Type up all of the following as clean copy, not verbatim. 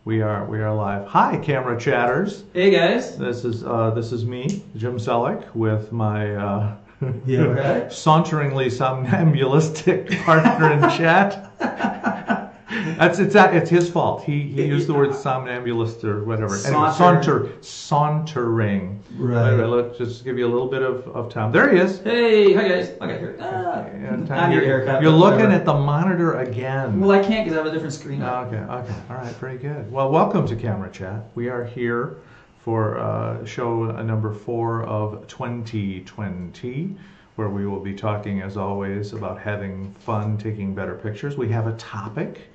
We are live. Hi, camera chatters. Hey guys. This is me, Jim Selleck, with my Yeah, right. saunteringly somnambulistic partner in chat. It's his fault. He used the word somnambulist or whatever. Anyway, sauntering. Right. Let's just give you a little bit of time. There he is. Hey, hi guys. I got here. I need a haircut. You're looking at the monitor again. Well, I can't because I have a different screen. Okay. All right, very good. Well, welcome to Camera Chat. We are here for show number 4 of 2020, where we will be talking, as always, about having fun taking better pictures. We have a topic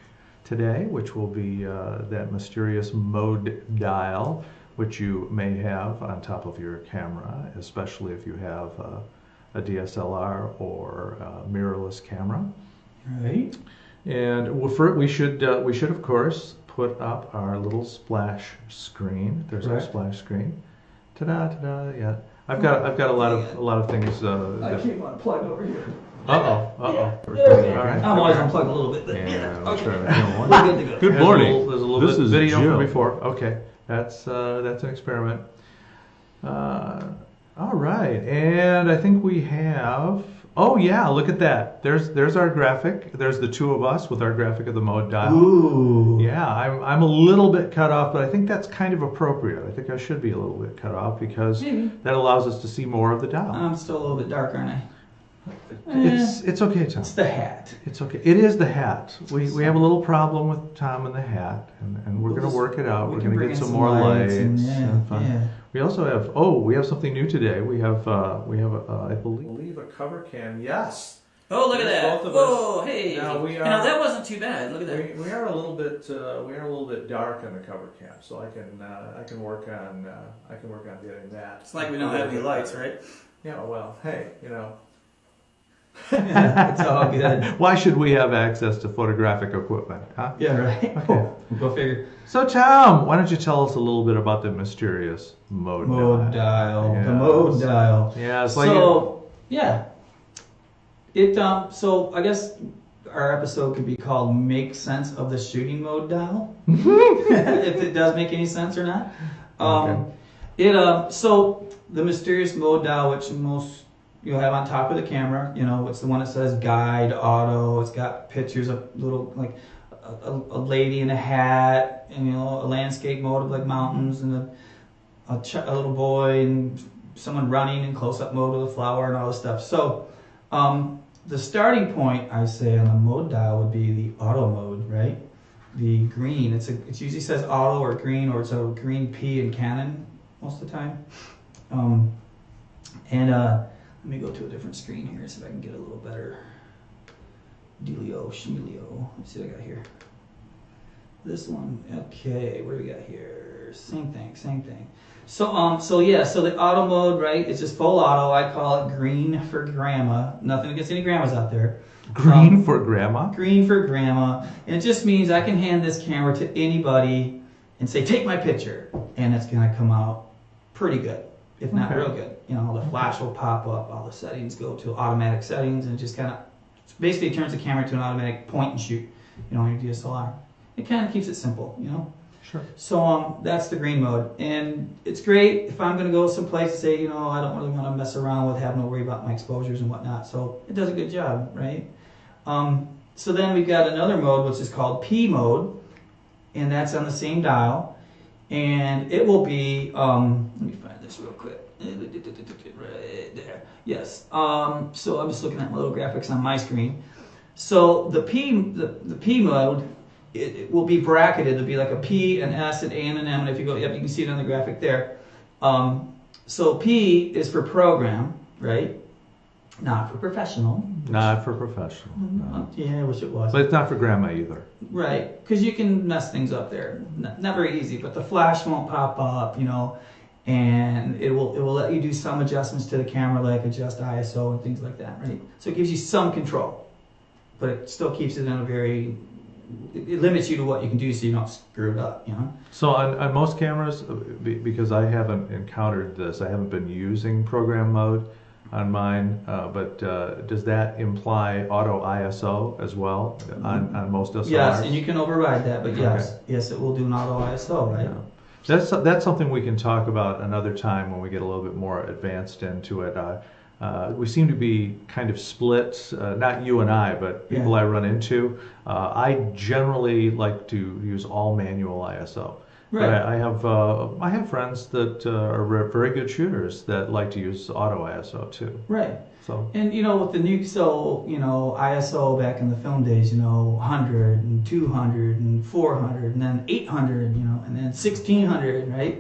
today, which will be that mysterious mode dial, which you may have on top of your camera, especially if you have a DSLR or a mirrorless camera. Right. And we should of course put up our little splash screen. There's our splash screen. Ta-da, ta-da! Yeah, I've got a lot of things. I came unplugged over here. Uh oh. Yeah. All right. I'm always unplugged a little bit. But Yeah. okay. We're We're good to go. Good morning. There's a little This bit of is video Jill. from before. Okay, that's an experiment. All right, and I think we have. Oh yeah, look at that. There's our graphic. There's the two of us with our graphic of the mode dial. Ooh. Yeah, I'm a little bit cut off, but I think that's kind of appropriate. I think I should be a little bit cut off because Maybe. that allows us to see more of the dial. I'm still a little bit dark, aren't I? It's okay, Tom. It's the hat. It's okay. It is the hat. We have a little problem with Tom and the hat, and we're going to work it out. We're going to get some more lights and fun. Yeah. We also have we have something new today. We have I believe a cover cam. Yes. Oh, look at that! Both of Whoa, us. hey! Now we are. Now that wasn't too bad. Look at that. We are a little bit dark on the cover cam, so I can work on getting that. It's like we don't have any lights, right? Yeah. Well, hey, It's all good. Why should we have access to photographic equipment, huh? Yeah, right. Okay. Go figure. So Tom, why don't you tell us a little bit about the mysterious mode dial? The mode dial. Yeah, it's like So I guess our episode could be called "Make Sense of the Shooting Mode Dial," if it does make any sense or not. So the mysterious mode dial, which most you'll have on top of the camera, it's the one that says guide, auto. It's got pictures of little, like a lady in a hat, and a landscape mode of like mountains, and a little boy, and someone running in close-up mode of the flower and all this stuff. So the starting point, I say, on the mode dial would be the auto mode, right? The green. It usually says auto or green, or it's a green P in Canon most of the time. Let me go to a different screen here, see if I can get a little better dealio, schmealio. Let's see what I got here. This one, okay, what do we got here? Same thing. So the auto mode, right, it's just full auto. I call it green for grandma. Nothing against any grandmas out there. Green for grandma? Green for grandma. And it just means I can hand this camera to anybody and say, take my picture. And it's going to come out pretty good, if not real good. The flash will pop up, all the settings go to automatic settings, and it just kind of basically turns the camera to an automatic point and shoot, on your DSLR. It kind of keeps it simple, Sure. So that's the green mode, and it's great if I'm going to go someplace and say, I don't really want to mess around with having to worry about my exposures and whatnot. So it does a good job, right? So then we've got another mode which is called P mode, and that's on the same dial, and it will be. Let me find this real quick. Right there. Yes. So I'm just looking at my little graphics on my screen. So the P mode. It will be bracketed. It'll be like a P, an S, an A, and an M. And if you go, you can see it on the graphic there. So P is for program, right? Not for professional. Not for professional. No. Yeah, I wish it was. But it's not for grandma either. Right, because you can mess things up there. Not very easy, but the flash won't pop up, and it will let you do some adjustments to the camera, like adjust ISO and things like that, right? So it gives you some control, but it still keeps it in a very. It limits you to what you can do, so you don't screw it up, So on most cameras, because I haven't encountered this, I haven't been using program mode. on mine, but does that imply auto ISO as well on most SLRs? Yes, and you can override that, but yes, it will do an auto ISO, right? Yeah. That's something we can talk about another time when we get a little bit more advanced into it. We seem to be kind of split, not you and I, but people I run into. I generally like to use all manual ISO. Right. But I have friends that are very good shooters that like to use auto ISO too. Right. So. And with the new, ISO back in the film days, 100 and 200 and 400 and then 800, and then 1600, right?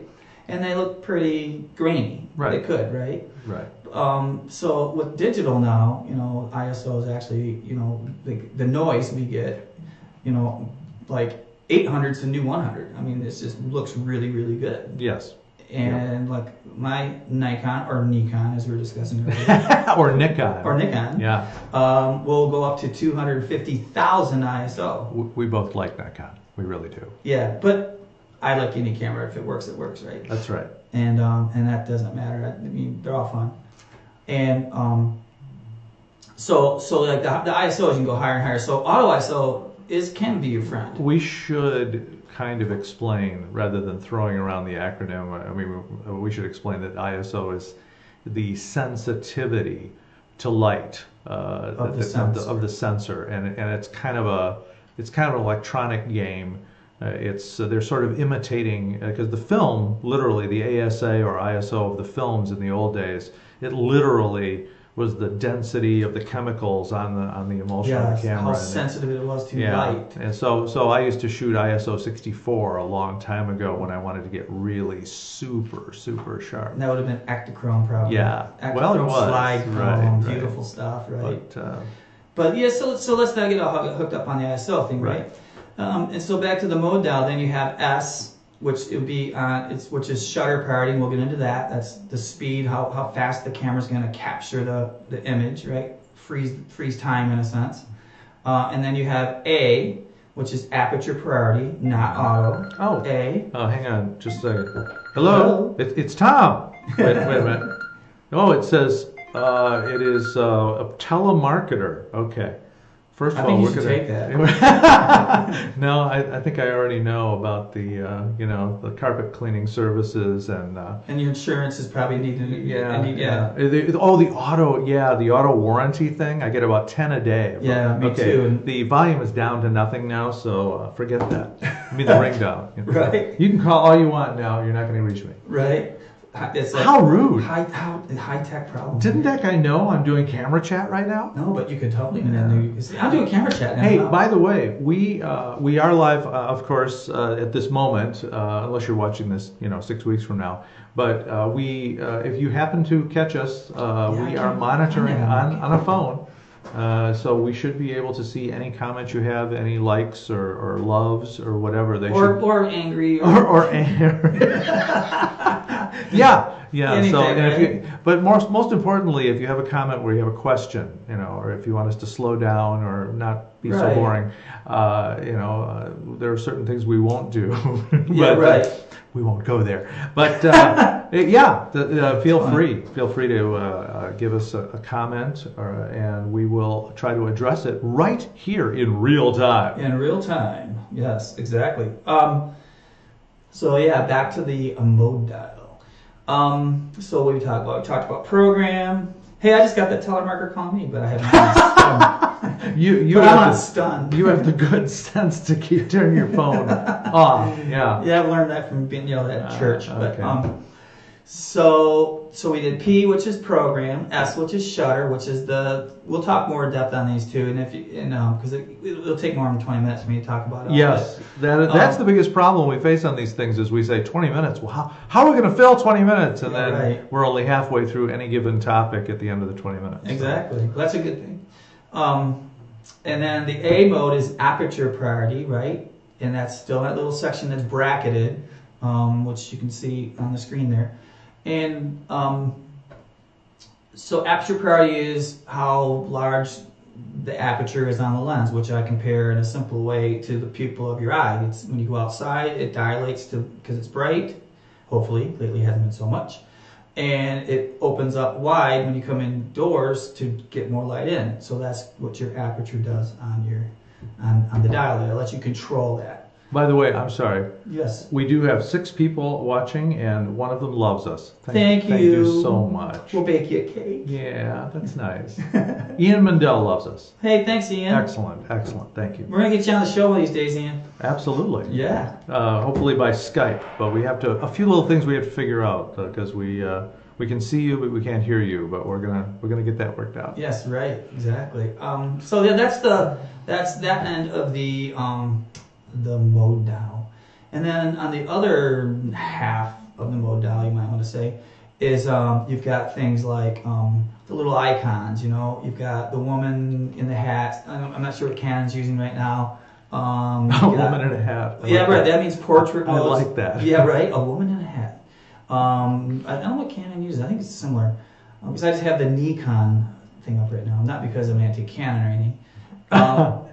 And they look pretty grainy. Right. They could, right? Right. So with digital now, ISO is actually, the noise we get, like 800's the new 100. I mean, this just looks really, really good. Yes. And like my Nikon or Nikon, as we were discussing earlier, or Nikon, yeah, will go up to 250,000 ISO. We both like Nikon. We really do. Yeah, but I like any camera. If it works, right? That's right. And that doesn't matter. I mean, they're all fun. And so like the ISOs, you can go higher and higher. So auto ISO can be your friend. We should kind of explain, rather than throwing around the acronym, I mean, we should explain that ISO is the sensitivity to light of the sensor, and it's kind of an electronic game. They're sort of imitating, because the film, literally the ASA or ISO of the films in the old days, it literally was the density of the chemicals on the emulsion of the camera. How sensitive it was to light. And so I used to shoot ISO 64 a long time ago when I wanted to get really super, super sharp. And that would have been Actachrome, probably. Yeah. Well, it was. Slide chrome, right. Beautiful stuff, right? But yeah, so let's not get all hooked up on the ISO thing, right? And so back to the mode dial, then you have S, which would be which is shutter priority, and we'll get into that. That's the speed, how fast the camera's going to capture the image, right? Freeze time in a sense. And then you have A, which is aperture priority, not auto. Oh. A. Oh, hang on, just a second. Hello? It's Tom. Wait a minute. Oh, it says it is a telemarketer. Okay. First of all, we're going to take that. No, I think I already know about the the carpet cleaning services and your insurance is probably needed. The auto warranty thing. I get about 10 a day. Yeah, me too. The volume is down to nothing now, so forget that. Give me the ring down. Right. You can call all you want now. You're not going to reach me. Right. It's like how rude! High tech problem. Didn't that guy know I'm doing camera chat right now? No, but you could totally. I'm doing camera chat now. Hey, by the way, we are live, of course, at this moment, unless you're watching this, 6 weeks from now. But if you happen to catch us, we are monitoring on a phone. So we should be able to see any comments you have, any likes or loves or whatever or angry or angry. Yeah. Anything, so, but most importantly, if you have a comment where you have a question, or if you want us to slow down or not be so boring, there are certain things we won't do. We won't go there. But feel free to give us a comment, and we will try to address it right here in real time. In real time, yes, exactly. Back to the mode dial. So what we talked about? We talked about program. Hey, I just got that telemarketer calling me, but I haven't. I'm not stunned. You have the good sense to keep turning your phone off. Yeah. Yeah, I've learned that from being yelled at church. Okay. But so we did P, which is program, S, which is shutter, which is we'll talk more in depth on these two, and because it'll take more than 20 minutes for me to talk about it. Yes, that's the biggest problem we face on these things is we say 20 minutes. Well, how are we going to fill 20 minutes? And then we're only halfway through any given topic at the end of the 20 minutes. Exactly. So. That's a good thing. And then the A mode is aperture priority, right? And that's still that little section that's bracketed, which you can see on the screen there. And so aperture priority is how large the aperture is on the lens, which I compare in a simple way to the pupil of your eye. It's when you go outside, it dilates because it's bright. Hopefully, lately it hasn't been so much. and it opens up wide when you come indoors to get more light in. So that's what your aperture does on your on the dial there. It lets you control that. By the way, I'm sorry. Yes. We do have 6 people watching, and one of them loves us. Thank you. Thank you so much. We'll bake you a cake. Yeah, that's nice. Ian Mundell loves us. Hey, thanks, Ian. Excellent, excellent. Thank you. We're gonna get you on the show one of these days, Ian. Absolutely. Yeah. Hopefully by Skype, but we have to. A few little things we have to figure out because we can see you, but we can't hear you. But we're gonna get that worked out. Yes, right, exactly. So yeah, that's that end of the mode dial, and then on the other half of the mode dial, you might want to say, is you've got things like the little icons. You know, you've got the woman in the hat. I'm not sure what Canon's using right now. A woman in a hat. Yeah, right. That means portrait mode. I like that. Yeah, right. A woman in a hat. I don't know what Canon uses. I think it's similar. Because I just have the Nikon thing up right now. Not because I'm anti-Canon or anything.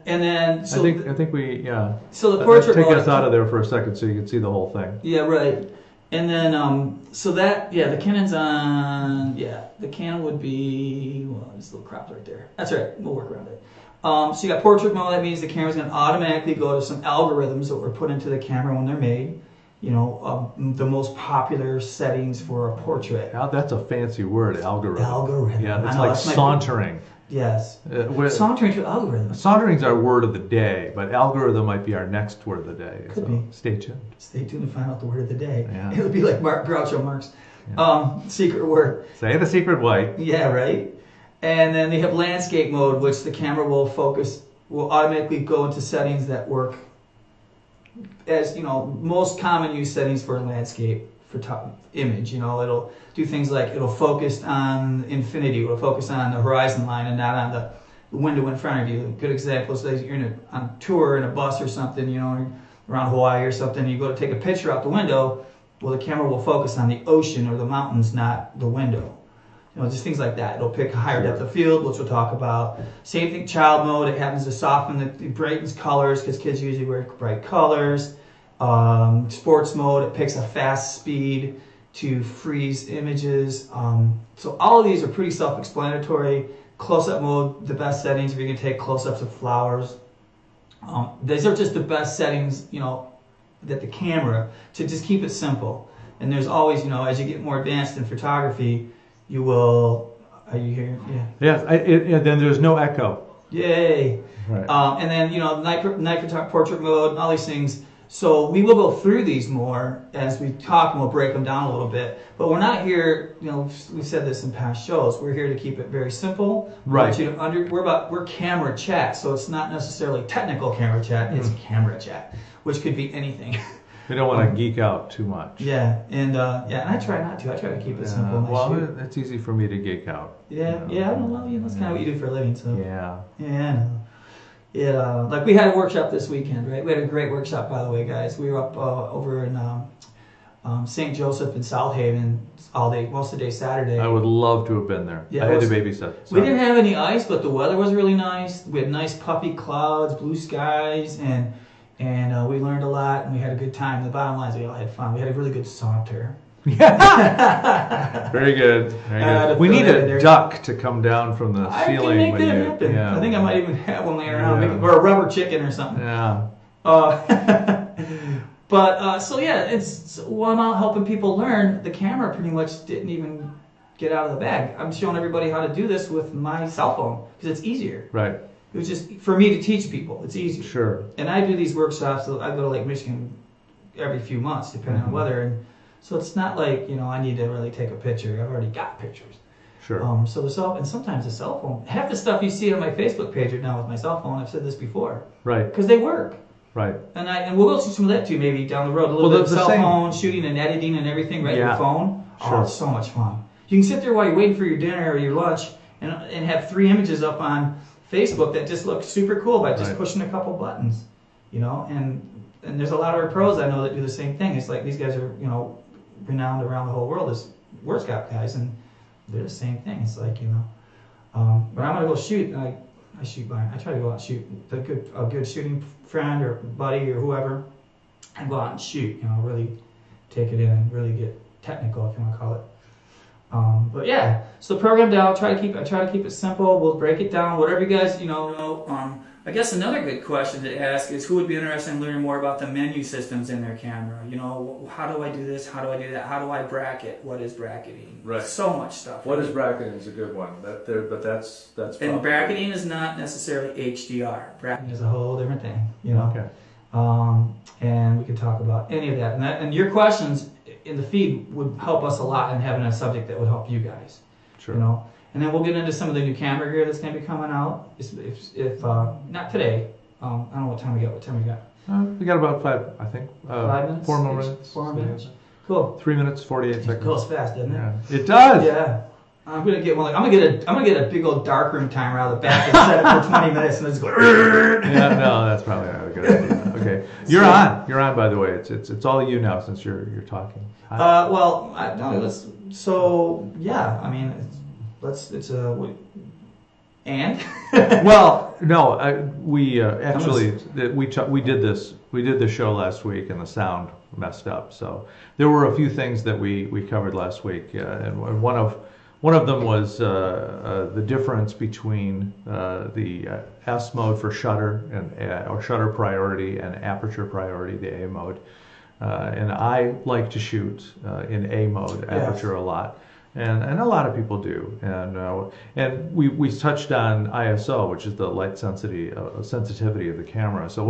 And then so I think we So the portrait take mode. us out of there for a second so you can see the whole thing. Yeah, right. And then so that the Canon's on. Yeah, the Canon would be this little crop right there. That's right. We'll work around it. So you got portrait mode. That means the camera's going to automatically go to some algorithms that were put into the camera when they're made. You know, the most popular settings for a portrait. Now, that's a fancy word, algorithm. Algorithm. Yeah, it's I know, like that's sauntering. Yes. Sauntering through algorithms. Sauntering's our word of the day, but algorithm might be our next word of the day. Could be. Stay tuned. Stay tuned to find out the word of the day. Yeah. It'll be like Groucho Marx. Secret word. Say the secret white. Yeah, right. And then they have landscape mode, which the camera will automatically go into settings that work as, you know, most common use settings for a landscape image. You know, it'll do things like it'll focus on infinity, it'll focus on the horizon line and not on the window in front of you. A good example is like you're on tour in a bus or something, you know, around Hawaii or something, you go to take a picture out the window, well, the camera will focus on the ocean or the mountains, not the window. You know, just things like that. It'll pick a higher depth of field, which we'll talk about. Same thing, child mode. It happens to soften it brightens colors because kids usually wear bright colors. Sports mode, it picks a fast speed to freeze images. So all of these are pretty self-explanatory. Close-up mode, the best settings if you can take close-ups of flowers. These are just the best settings, you know, that the camera, to just keep it simple. And there's always, you know, as you get more advanced in photography, you will. Are you here? Yeah. Yes. Then there's no echo. Yay. Right. And then, you know, night portrait mode, all these things. So we will go through these more as we talk, and we'll break them down a little bit. But we're not here, you know, we've said this in past shows. We're here to keep it very simple. Right. We're camera chat, so it's not necessarily technical camera chat. It's camera chat, which could be anything. We don't want to geek out too much. Yeah, and I try not to. I try to keep it simple. Well, it's easy for me to geek out. Yeah, you know. yeah. Well, that's kind of what you do for a living. So Yeah. yeah, I know. Yeah, like we had a workshop this weekend, right? We had a great workshop, by the way, guys. We were up over in St. Joseph in South Haven all day, most of the day Saturday. I would love to have been there. Yeah, I had to babysit. We Sorry. didn't have any ice, but the weather was really nice. We had nice puffy clouds, blue skies, and we learned a lot, and we had a good time. The bottom line is we all had fun. We had a really good saunter. Very good. Very good. We need a duck to come down from the ceiling. I can make that happen. Yeah. I think I might even have one laying around, or a rubber chicken or something. Yeah. But so yeah, it's when I'm helping people learn, the camera pretty much didn't even get out of the bag. I'm showing everybody how to do this with my cell phone because it's easier. Right. It was just for me to teach people. It's easier. Sure. And I do these workshops. So I go to Lake Michigan every few months, depending on weather, and so it's not like, you know, I need to really take a picture. I've already got pictures. Sure. So sometimes the cell phone, half the stuff you see on my Facebook page right now with my cell phone, I've said this before. Right. Because they work. Right. And we'll go through some of that too, maybe down the road. A little bit of cell phone shooting and editing and everything, right? Yeah. Your phone. Sure. Oh, it's so much fun. You can sit there while you're waiting for your dinner or your lunch and have 3 images up on Facebook that just look super cool by just pushing a couple buttons, you know. And there's a lot of pros I know that do the same thing. It's like these guys are, you know, renowned around the whole world as WordScout guys, and they're the same thing. It's like, you know, but I'm gonna go shoot. I shoot by. I try to go out and shoot a good shooting friend or buddy or whoever, and go out and shoot. You know, really take it in and really get technical, if you want to call it. But yeah, so programmed out. I try to keep it simple. We'll break it down. Whatever you guys, I guess another good question to ask is who would be interested in learning more about the menu systems in their camera? How do I do this? How do I do that? How do I bracket? What is bracketing? Right. So much stuff. What is bracketing is a good one. But that's and bracketing is not necessarily HDR. Bracketing is a whole different thing. Okay. And we can talk about any of that. And your questions in the feed would help us a lot in having a subject that would help you guys. Sure. And then we'll get into some of the new camera gear that's going to be coming out. If not today, I don't know what time we got. What time we got? We got about 5, I think. 5 minutes. 4 more minutes. 4 minutes. Cool. 3 minutes 48 seconds. It goes fast, doesn't it? Yeah. It does. Yeah. I'm gonna get one. I'm gonna get a big old darkroom timer out of the back and set it for 20 minutes and it's go. Yeah, no, that's probably not a good idea. Okay, you're on. You're on. By the way, it's all you now since you're talking. So yeah, I mean, it's a. And well, no, we actually we did this show last week and the sound messed up. So there were a few things that we covered last week, and one of them was the difference between the S mode for shutter or shutter priority and aperture priority, the A mode. And I like to shoot in A mode, aperture, a lot. And a lot of people do, and we touched on ISO, which is the light sensitivity of the camera. So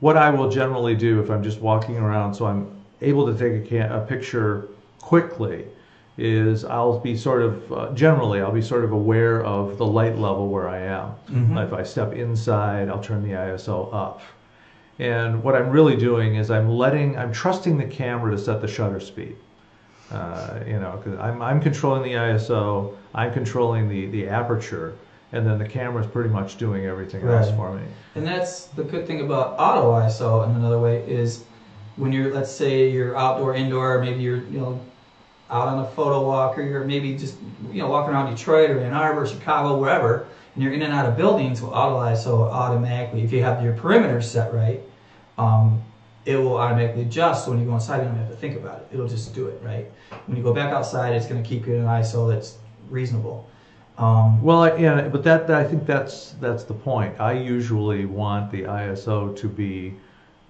what I will generally do if I'm just walking around, so I'm able to take a picture quickly, is I'll be sort of aware of the light level where I am. Mm-hmm. If I step inside, I'll turn the ISO up. And what I'm really doing is I'm trusting the camera to set the shutter speed. Because I'm controlling the ISO, I'm controlling the aperture, and then the camera's pretty much doing everything else for me. And that's the good thing about auto ISO. In another way, is when let's say you're outdoor, indoor, maybe you're out on a photo walk, or you're maybe just walking around Detroit or Ann Arbor, Chicago, wherever, and you're in and out of buildings. Well, auto ISO automatically, if you have your perimeter set right, it will automatically adjust. So when you go inside, you don't have to think about it. It'll just do it, right? When you go back outside, it's going to keep you in an ISO that's reasonable. But I think that's the point. I usually want the ISO to be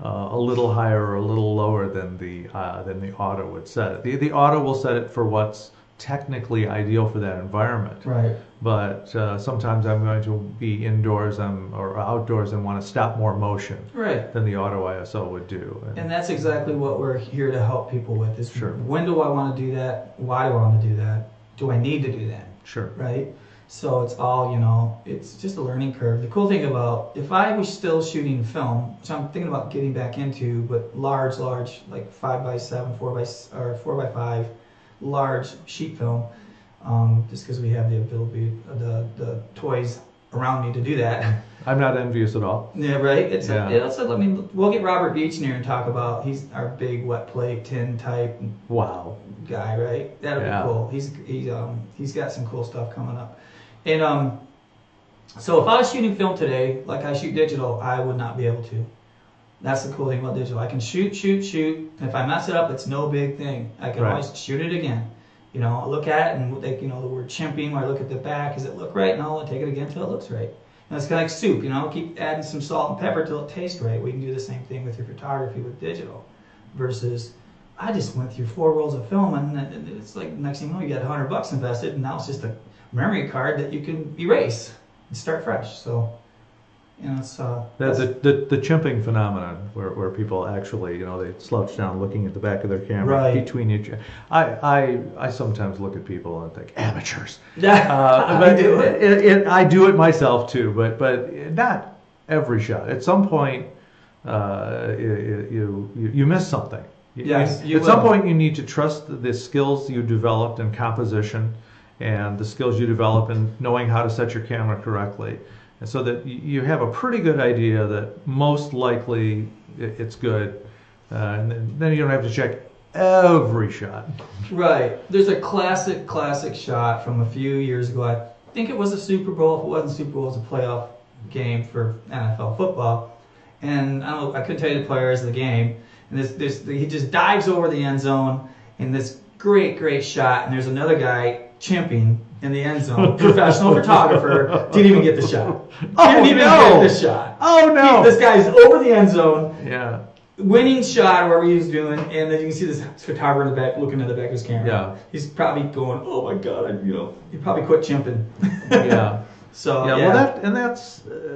a little higher or a little lower than the auto would set it. The auto will set it for what's technically ideal for that environment. Right. But sometimes I'm going to be indoors or outdoors and want to stop more motion than the auto ISO would do. And that's exactly what we're here to help people with. Is sure. When do I want to do that? Why do I want to do that? Do I need to do that? Sure. Right? So it's all, it's just a learning curve. The cool thing about, if I was still shooting film, which I'm thinking about getting back into, but large, like 5x7, 4x5, large sheet film, just because we have the ability, the toys around me to do that. I'm not envious at all. Yeah, right. We'll get Robert Beach in here and talk about. He's our big wet plate tin type. Wow. Guy, right? That'll be cool. He's got some cool stuff coming up. And so if I was shooting film today, like I shoot digital, I would not be able to. That's the cool thing about digital. I can shoot. And if I mess it up, it's no big thing. I can always shoot it again. I look at it and the word chimping, where I look at the back, does it look right? No, I take it again until it looks right. And it's kind of like soup, keep adding some salt and pepper till it tastes right. We can do the same thing with your photography with digital. Versus, I just went through 4 rolls of film and it's like next thing you know, you got $100 invested and now it's just a memory card that you can erase and start fresh. So, it's that's the chimping phenomenon where people actually, they slouch down looking at the back of their camera between each. I sometimes look at people and think amateurs. I do it. I do it myself too, but not every shot. At some point, you miss something. At some point, you need to trust the skills you developed in composition and the skills you develop in knowing how to set your camera correctly. And so that you have a pretty good idea that most likely it's good. And then you don't have to check every shot. Right. There's a classic shot from a few years ago. I think it was a Super Bowl. If it wasn't Super Bowl, it was a playoff game for NFL football. And I couldn't tell you the players of the game. And he just dives over the end zone in this great shot. And there's another guy chimping in the end zone. Professional photographer didn't even get the shot. Oh, Didn't even no. get the shot. Oh no! This guy's over the end zone, Yeah. winning shot, whatever he was doing, and then you can see this photographer in the back looking at the back of his camera. Yeah. He's probably going, "Oh my god," he probably quit chimping. Yeah. So Yeah. yeah. Well,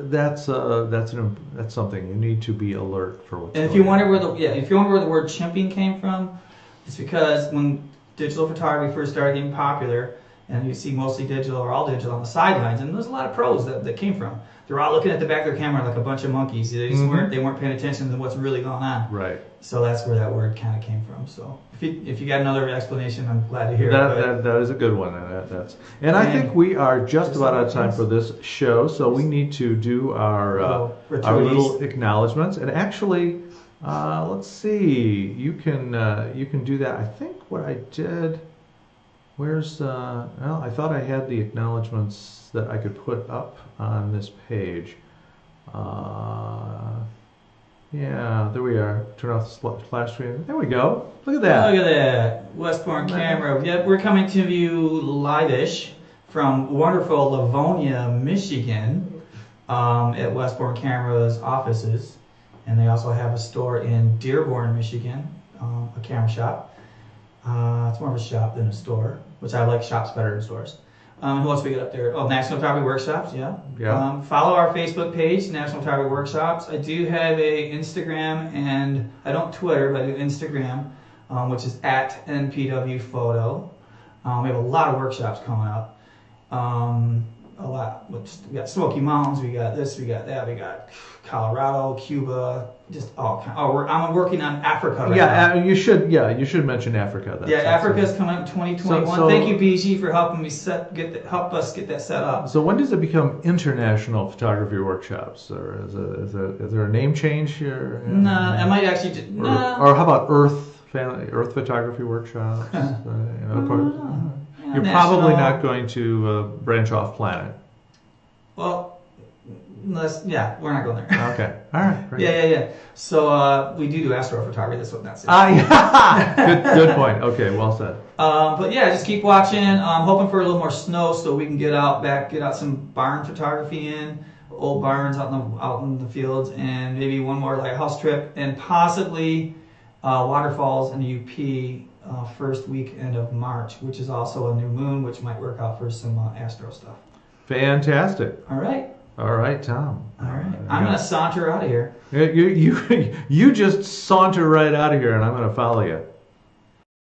that's something you need to be alert for. What's And if going you wonder on. if you wonder where the word chimping came from, it's because when digital photography first started getting popular, and you see mostly digital or all digital on the sidelines, and there's a lot of pros that came from. They're all looking at the back of their camera like a bunch of monkeys. They just weren't paying attention to what's really going on. Right. So that's where that word kind of came from. So if you got another explanation, I'm glad to hear it. That is a good one. And I think we are just about out of time for this show, so we need to do our little acknowledgments. And actually, let's see. You can do that. I think what I did. Where's well, I thought I had the acknowledgments that I could put up on this page. Yeah, there we are. Turn off the flash screen. There we go. Look at that. Look at that. Westborn camera. Yep, we're coming to you live-ish from wonderful Livonia, Michigan, at Westborn Camera's offices. And they also have a store in Dearborn, Michigan, a camera shop. It's more of a shop than a store, which I like shops better than stores. Who else we got up there? Oh, National Photography Workshops, yeah. Follow our Facebook page, National Photography Workshops. I do have a Instagram, and I don't Twitter, but I do Instagram, which is at NPW Photo. We have a lot of workshops coming up. A lot. We got Smoky Mountains, we got this, we got that, we got Colorado, Cuba, just all kind. I'm working on Africa right now. You should mention Africa. Africa's coming up in 2021. So, thank you, BG, for helping me help us get that set up. So when does it become international photography workshops, or is there a name change here? Nah, I might actually just or how about Earth photography workshops? Of course, you're probably not going to branch off planet. Well, we're not going there. Okay, all right. Great. Yeah. So we do astrophotography. That's what that's. Good point. Okay, well said. But yeah, just keep watching. I'm hoping for a little more snow so we can get out some barn photography in, old barns out in the fields, and maybe one more lighthouse trip, and possibly waterfalls in the UP first weekend of March, which is also a new moon, which might work out for some astro stuff. Fantastic. All right. All right, Tom. All right. I'm gonna saunter out of here. You just saunter right out of here, and I'm gonna follow you.